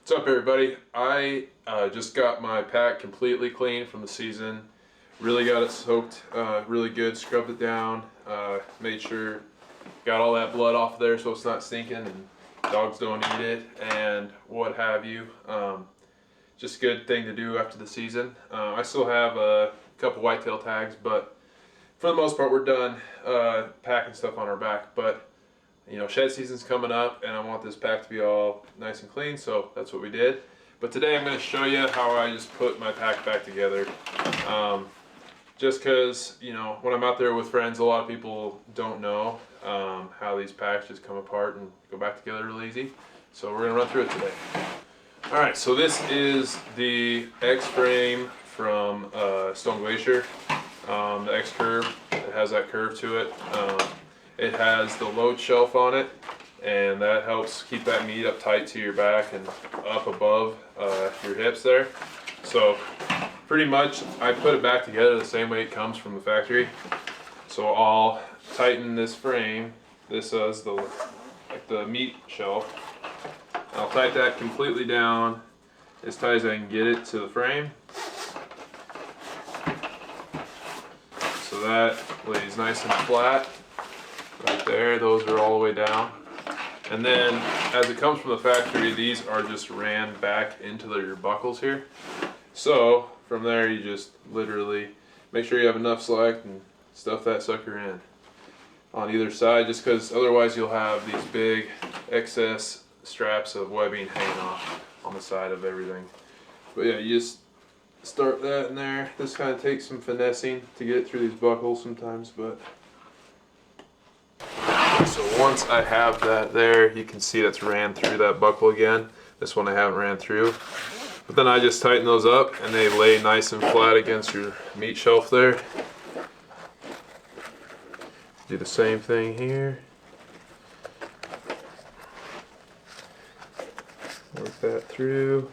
What's up, everybody? I just got my pack completely clean from the season. Really got it soaked really good, scrubbed it down, made sure got all that blood off there so it's not stinking and dogs don't eat it and what have you. Just a good thing to do after the season. I still have a couple whitetail tags, but for the most part we're done packing stuff on our back. But you know, shed season's coming up and I want this pack to be all nice and clean, so that's what we did. But today I'm going to show you how I just put my pack back together. Just because, you know, when I'm out there with friends, a lot of people don't know how these packs just come apart and go back together real easy. So we're going to run through it today. Alright, so this is the X frame from Stone Glacier. The X curve, it has that curve to it. It has the load shelf on it, and that helps keep that meat up tight to your back and up above your hips there. So pretty much I put it back together the same way it comes from the factory. So I'll tighten this frame. This is the meat shelf. I'll tighten that completely down as tight as I can get it to the frame. So that lays nice and flat. Right there, those are all the way down. And then, as it comes from the factory, these are just ran back into your buckles here. So, from there you just literally make sure you have enough slack and stuff that sucker in on either side, just because otherwise you'll have these big excess straps of webbing hanging off on the side of everything. But yeah, you just start that in there. This kind of takes some finessing to get it through these buckles sometimes, but so once I have that there, you can see that's ran through that buckle again. This one I haven't ran through. But then I just tighten those up and they lay nice and flat against your meat shelf there. Do the same thing here. Work that through.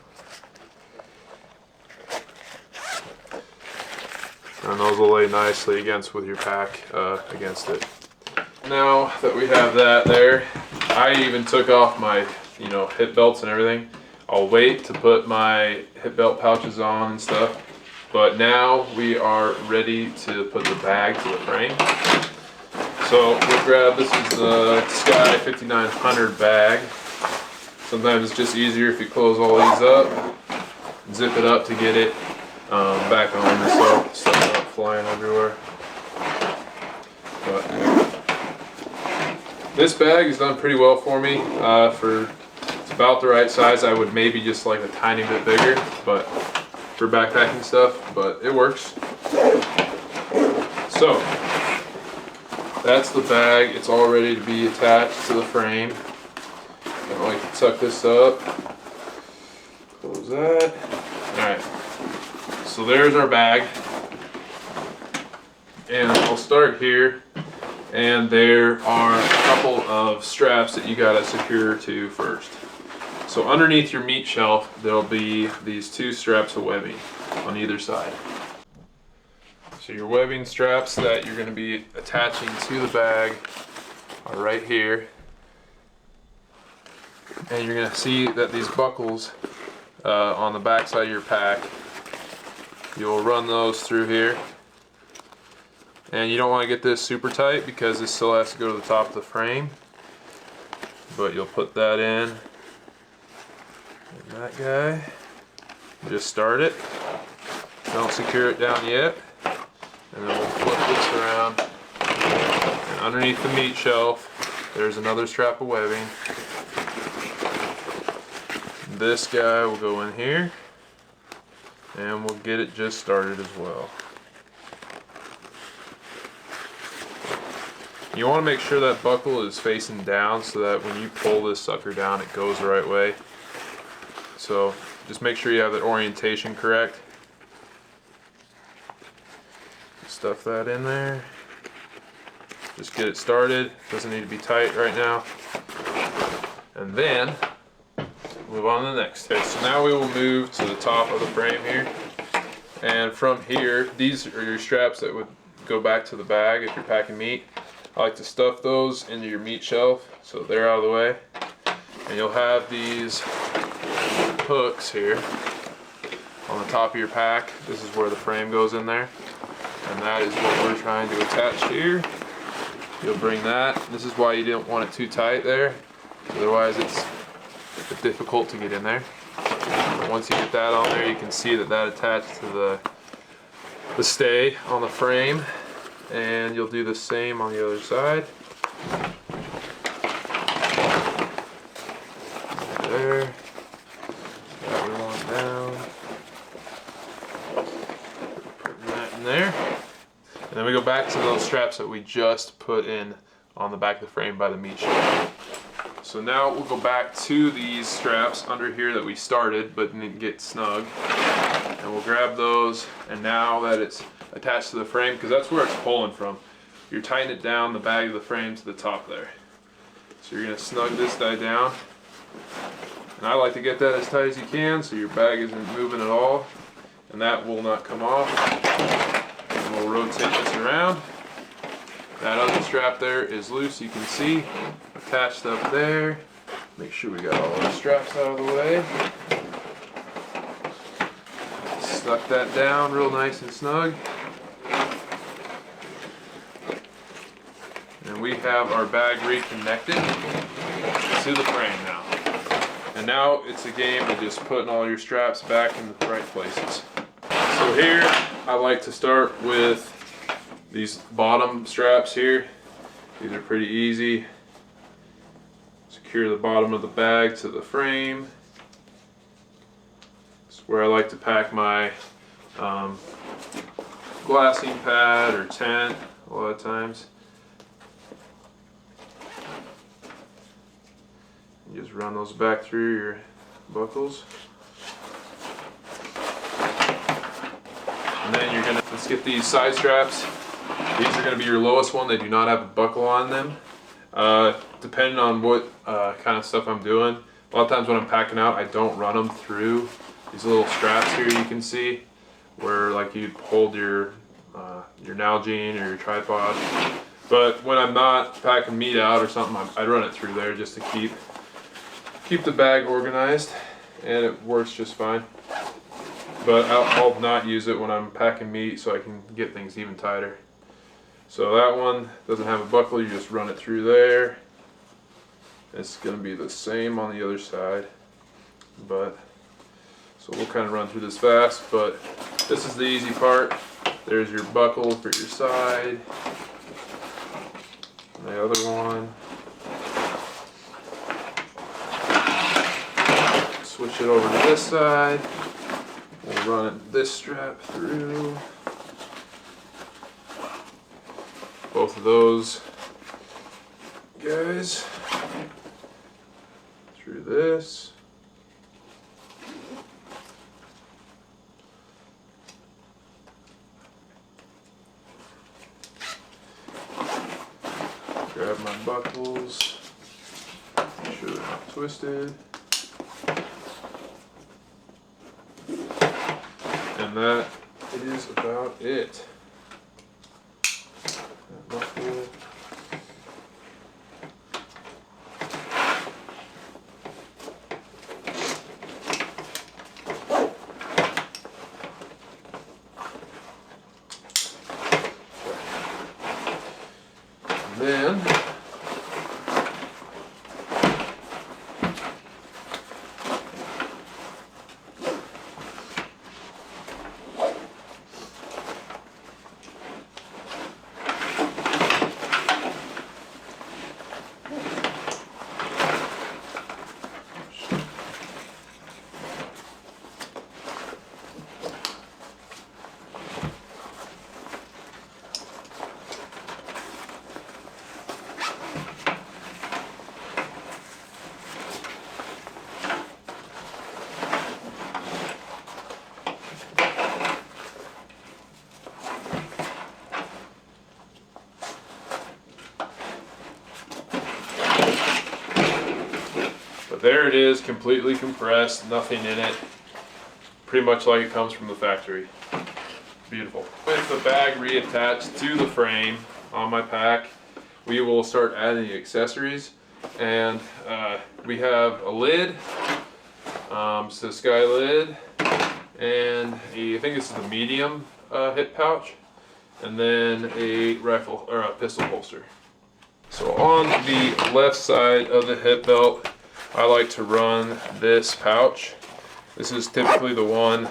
And those will lay nicely against with your pack against it. Now that we have that there, I even took off my, hip belts and everything. I'll wait to put my hip belt pouches on and stuff. But now we are ready to put the bag to the frame. So we'll grab, this is the Sky 5900 bag. Sometimes it's just easier if you close all these up, zip it up to get it back on, so stuff not flying everywhere. But this bag has done pretty well for me. It's about the right size. I would maybe just like a tiny bit bigger, but for backpacking stuff, but it works. So that's the bag. It's all ready to be attached to the frame. I like to tuck this up. Close that. Alright. So there's our bag. And I'll start here. And there are a couple of straps that you gotta secure to first. So underneath your meat shelf, there'll be these two straps of webbing on either side. So your webbing straps that you're gonna be attaching to the bag are right here. And you're gonna see that these buckles on the back side of your pack, you'll run those through here. And you don't want to get this super tight because this still has to go to the top of the frame. But you'll put that in. And that guy. Just start it. Don't secure it down yet. And then we'll flip this around. And underneath the meat shelf, there's another strap of webbing. This guy will go in here. And we'll get it just started as well. You want to make sure that buckle is facing down so that when you pull this sucker down it goes the right way. So just make sure you have that orientation correct. Stuff that in there. Just get it started. Doesn't need to be tight right now. And then move on to the next. Okay, so now we will move to the top of the frame here. And from here, these are your straps that would go back to the bag if you're packing meat. I like to stuff those into your meat shelf so they're out of the way. And you'll have these hooks here on the top of your pack. This is where the frame goes in there, and that is what we're trying to attach here. You'll bring that. This is why you don't want it too tight there, otherwise it's difficult to get in there. But once you get that on there, you can see that that attached to the stay on the frame, and you'll do the same on the other side. There. That we want down. Putting that in there. And then we go back to those straps that we just put in on the back of the frame by the meat shield. So now we'll go back to these straps under here that we started but didn't get snug. And we'll grab those, and now that it's attached to the frame, because that's where it's pulling from, you're tightening it down the bag of the frame to the top there. So you're going to snug this guy down. And I like to get that as tight as you can so your bag isn't moving at all. And that will not come off. And we'll rotate this around. That other strap there is loose, you can see, attached up there. Make sure we got all our straps out of the way. Stuck that down real nice and snug. And we have our bag reconnected to the frame now. And now it's a game of just putting all your straps back in the right places. So here, I like to start with these bottom straps here. These are pretty easy. Secure the bottom of the bag to the frame. This is where I like to pack my glassing pad or tent a lot of times. You just run those back through your buckles. And then let's get these side straps. These are going to be your lowest one. They do not have a buckle on them. Depending on what kind of stuff I'm doing. A lot of times when I'm packing out, I don't run them through these little straps here you can see, where like you hold your Nalgene or your tripod. But when I'm not packing meat out or something, I run it through there just to keep the bag organized, and it works just fine. But I'll not use it when I'm packing meat so I can get things even tighter. So that one doesn't have a buckle, you just run it through there. It's going to be the same on the other side. So we'll kind of run through this fast, but this is the easy part. There's your buckle for your side. And the other one. Switch it over to this side. We'll run this strap through. Both of those guys through this. Grab my buckles, make sure they're not twisted. And that is about it. That buckle. And then there it is, completely compressed, nothing in it. Pretty much like it comes from the factory. Beautiful. With the bag reattached to the frame on my pack, we will start adding the accessories. And we have a lid, So Sky lid, and I think this is the medium hip pouch, and then a rifle or a pistol holster. So on the left side of the hip belt, I like to run this pouch. This is typically the one.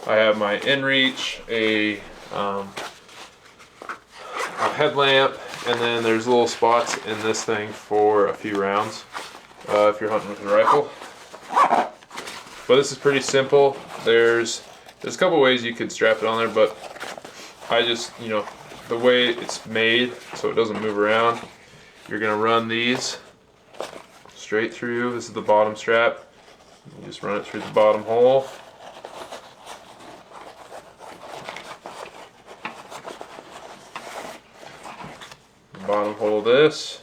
I have my inReach, a headlamp, and then there's little spots in this thing for a few rounds if you're hunting with a rifle. But this is pretty simple. There's a couple ways you could strap it on there, but I just, the way it's made so it doesn't move around, you're gonna run these straight through. This is the bottom strap. You just run it through the bottom hole. The bottom hole of this.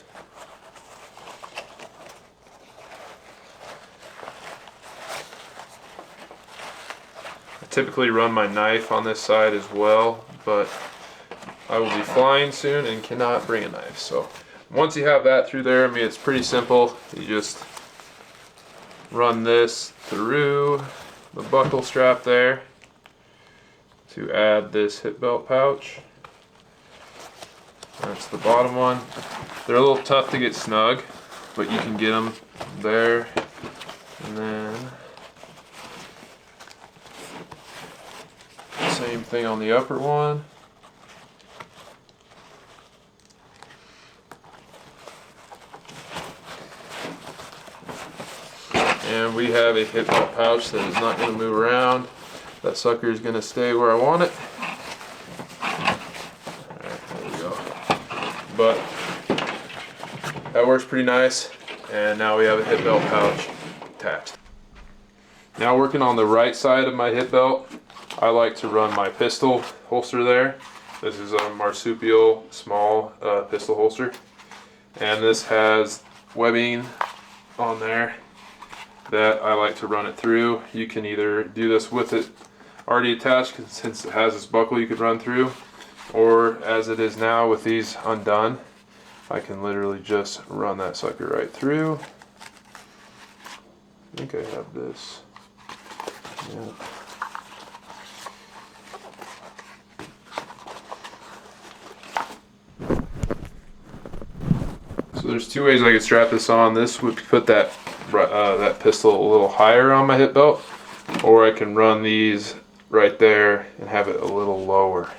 I typically run my knife on this side as well, but I will be flying soon and cannot bring a knife. So once you have that through there, it's pretty simple. You just run this through the buckle strap there to add this hip belt pouch. That's the bottom one. They're a little tough to get snug, but you can get them there. And then same thing on the upper one. And we have a hip belt pouch that is not going to move around. That sucker is going to stay where I want it. Alright, there we go. But that works pretty nice. And now we have a hip belt pouch attached. Now working on the right side of my hip belt, I like to run my pistol holster there. This is a marsupial small pistol holster. And this has webbing on there that I like to run it through. You can either do this with it already attached, since it has this buckle you could run through, or as it is now with these undone, I can literally just run that sucker right through. I think I have this. Yeah. So there's two ways I could strap this on. This would put that pistol a little higher on my hip belt, or I can run these right there and have it a little lower.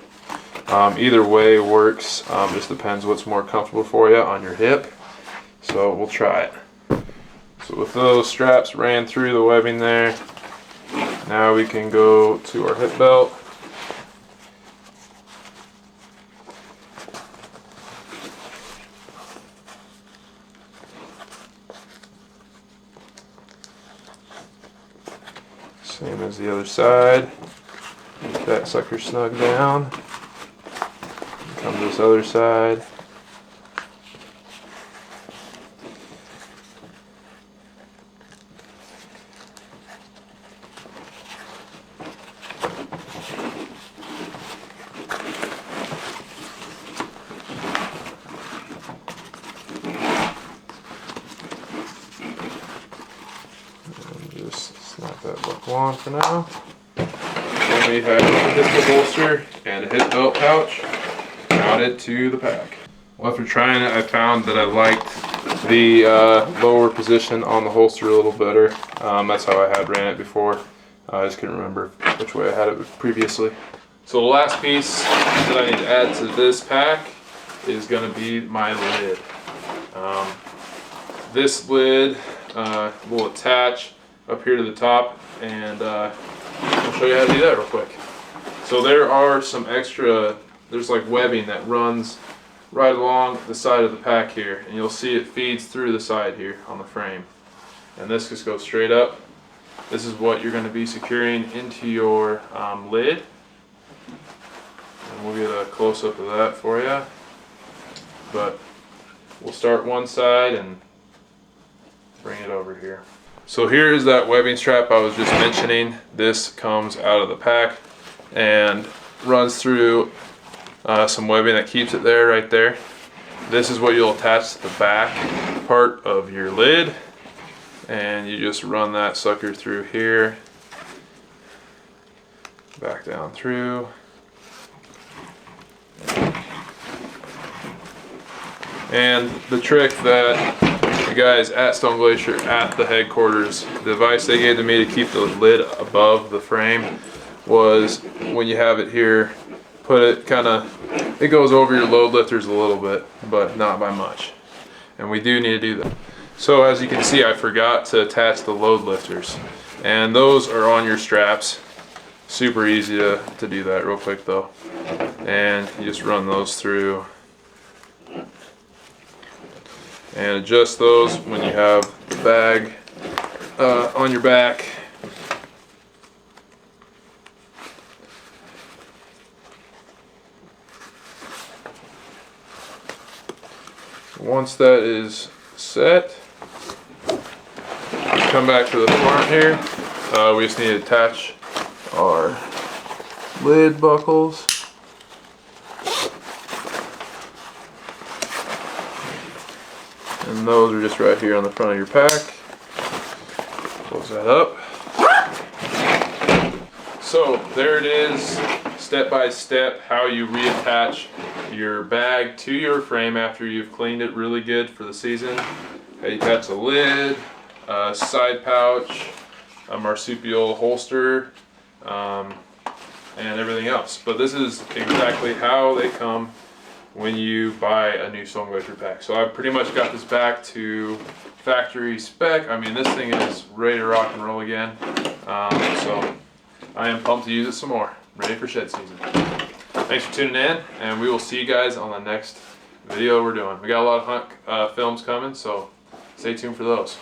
Either way works. Just depends what's more comfortable for you on your hip. So we'll try it. So with those straps ran through the webbing there, now we can go to our hip belt. Same as the other side. Get that sucker snug down. Come to this other side. Snap that buckle on for now. Then we have a pistol holster and a hip belt pouch mounted to the pack. Well, after trying it, I found that I liked the lower position on the holster a little better. That's how I had ran it before. I just couldn't remember which way I had it previously. So the last piece that I need to add to this pack is going to be my lid. This lid will attach up here to the top, and I'll show you how to do that real quick. So there are some extra, there's like webbing that runs right along the side of the pack here, and you'll see it feeds through the side here on the frame, and this just goes straight up. This is what you're going to be securing into your lid, and we'll get a close-up of that for you. But we'll start one side and bring it over here. So here is that webbing strap I was just mentioning. This comes out of the pack and runs through some webbing that keeps it there, right there. This is what you'll attach to the back part of your lid. and you just run that sucker through here, back down through. And the trick that the guys at Stone Glacier at the headquarters, the advice they gave to me to keep the lid above the frame was when you have it here, put it it goes over your load lifters a little bit, but not by much. And we do need to do that. So as you can see, I forgot to attach the load lifters, and those are on your straps. Super easy to do that real quick though. And you just run those through and adjust those when you have the bag on your back. Once that is set, come back to the front here. We just need to attach our lid buckles. And those are just right here on the front of your pack. Close that up. So there it is, step by step, how you reattach your bag to your frame after you've cleaned it really good for the season. How you attach the lid, side pouch, a marsupial holster, and everything else. But this is exactly how they come when you buy a new Stone Glacier pack. So I've pretty much got this back to factory spec. I mean, this thing is ready to rock and roll again. So I am pumped to use it some more. Ready for shed season. Thanks for tuning in, and we will see you guys on the next video we're doing. We got a lot of hunt films coming, so stay tuned for those.